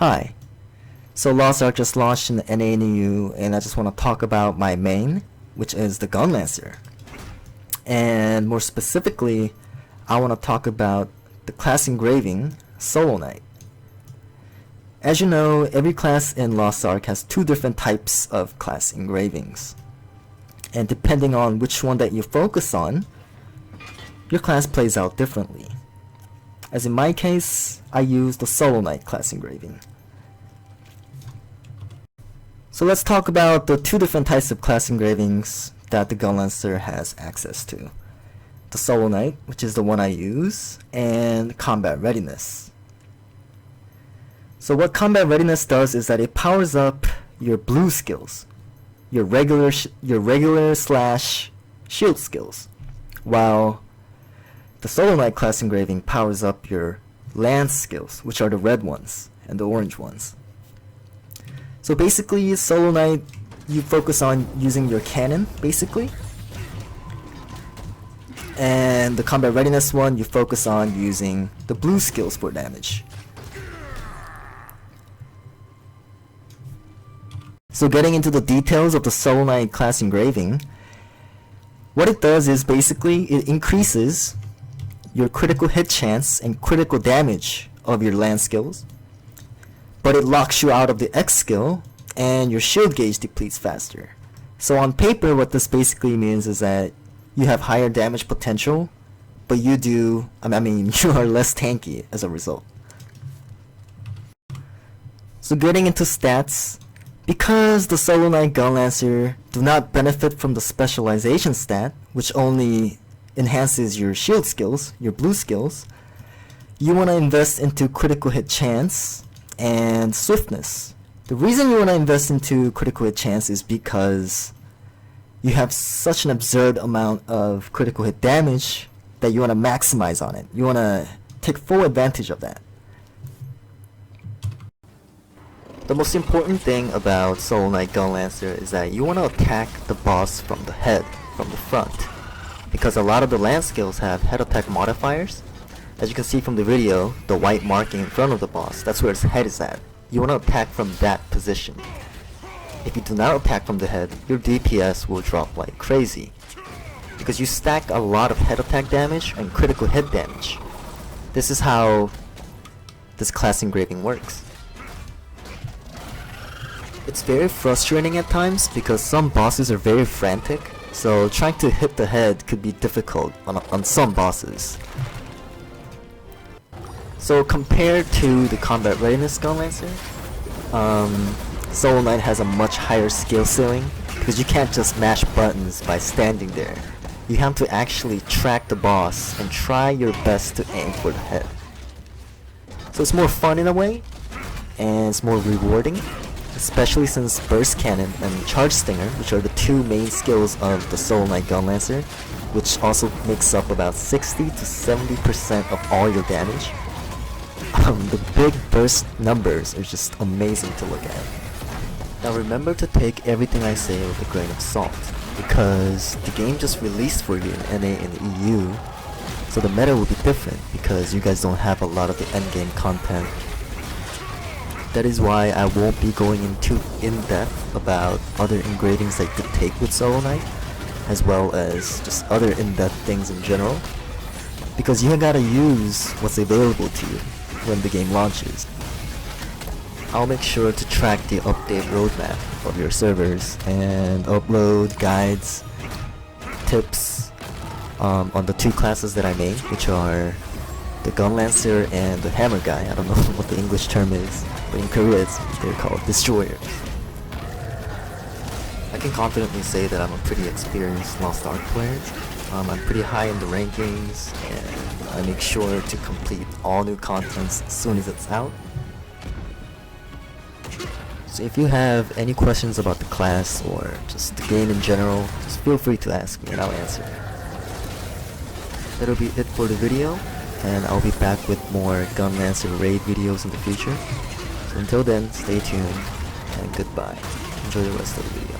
Hi. So Lost Ark just launched in the NA and EU, and I just want to talk about my main, which is the Gunlancer. And more specifically, I want to talk about the class engraving Solo Knight. As you know, every class in Lost Ark has two different types of class engravings. And depending on which one that you focus on, your class plays out differently. As in my case, I use the Solo Knight class engraving. So let's talk about the two different types of class engravings that the Gunlancer has access to. The Solo Knight, which is the one I use, and Combat Readiness. So what Combat Readiness does is that it powers up your blue skills, your regular slash shield skills, while the Solo Knight class engraving powers up your lance skills, which are the red ones and the orange ones. So basically, Solo Knight, you focus on using your cannon, basically. And the Combat Readiness one, you focus on using the blue skills for damage. So getting into the details of the Solo Knight class engraving, what it does is basically it increases your critical hit chance and critical damage of your lance skills, but it locks you out of the X skill and your shield gauge depletes faster. So on paper, what this basically means is that you have higher damage potential, but you are less tanky as a result. So getting into stats, because the Solo Knight Gunlancer do not benefit from the specialization stat, which only enhances your shield skills, your blue skills, you want to invest into critical hit chance and swiftness. The reason you want to invest into critical hit chance is because you have such an absurd amount of critical hit damage that you want to maximize on it. You want to take full advantage of that. The most important thing about Solo Knight Gunlancer is that you want to attack the boss from the head, from the front, because a lot of the lance skills have head attack modifiers. As you can see from the video, the white marking in front of the boss, that's where his head is at. You want to attack from that position. If you do not attack from the head, your DPS will drop like crazy, because you stack a lot of head attack damage and critical hit damage. This is how this class engraving works. It's very frustrating at times because some bosses are very frantic, so trying to hit the head could be difficult on some bosses. So compared to the Combat Readiness Gunlancer, Solo Knight has a much higher skill ceiling, because you can't just mash buttons by standing there. You have to actually track the boss and try your best to aim for the head. So it's more fun in a way, and it's more rewarding, especially since Burst Cannon and Charge Stinger, which are the two main skills of the Solo Knight Gunlancer, which also makes up about 60 to 70% of all your damage. The big burst numbers are just amazing to look at. Now remember to take everything I say with a grain of salt, because the game just released for you in NA and EU, so the meta will be different because you guys don't have a lot of the endgame content. That is why I won't be going into in-depth about other engravings that you could take with Solo Knight, as well as just other in-depth things in general, because you gotta use what's available to you when the game launches. I'll make sure to track the update roadmap of your servers and upload guides, tips on the two classes that I made, which are the Gunlancer and the Hammer Guy. I don't know what the English term is, but in Korea they're called Destroyers. I can confidently say that I'm a pretty experienced Lost Ark player. I'm pretty high in the rankings, and I make sure to complete all new contents as soon as it's out. So if you have any questions about the class or just the game in general, just feel free to ask me and I'll answer. That'll be it for the video, and I'll be back with more Gunlancer raid videos in the future. So until then, stay tuned and goodbye. Enjoy the rest of the video.